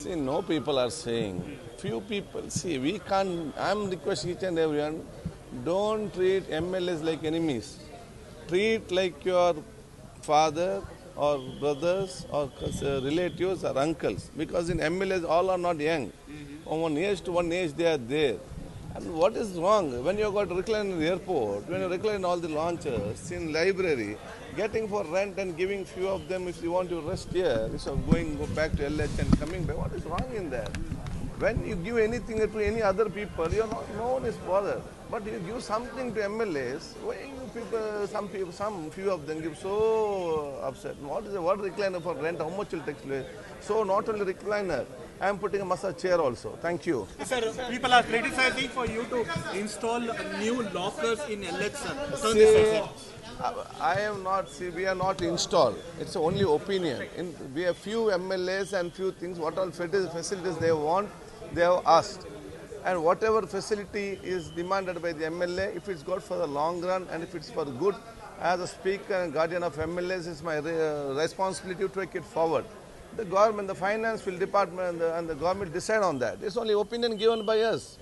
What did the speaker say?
See, no people are saying. Few people. See, we can't. I'm requesting each and everyone, don't treat MLAs like enemies. Treat like your father or brothers or relatives or uncles. Because in MLAs, all are not young. From one age to one age, they are there. And what is wrong? When you got recliner in the airport, when you recline all the launchers in library, getting for rent and giving few of them if you want to rest here, instead of go back to LH and coming back, what is wrong in that? When you give anything to any other people, you're not, no one is bothered. But you give something to MLAs, why you people, some few of them give so upset. What is what recliner for rent? How much will take place? So not only recliner, I am putting a massage chair also. Thank you. Sir, people are criticizing for you to install new lockers in LH, sir. See, I am not, see, we are not installed. It's only opinion. We have few MLAs and few things, what all facilities they want, they have asked. And whatever facility is demanded by the MLA, if it's good for the long run and if it's for good, as a speaker and guardian of MLAs, it's my responsibility to take it forward. The government, the finance department and the government decide on that. It's only opinion given by us.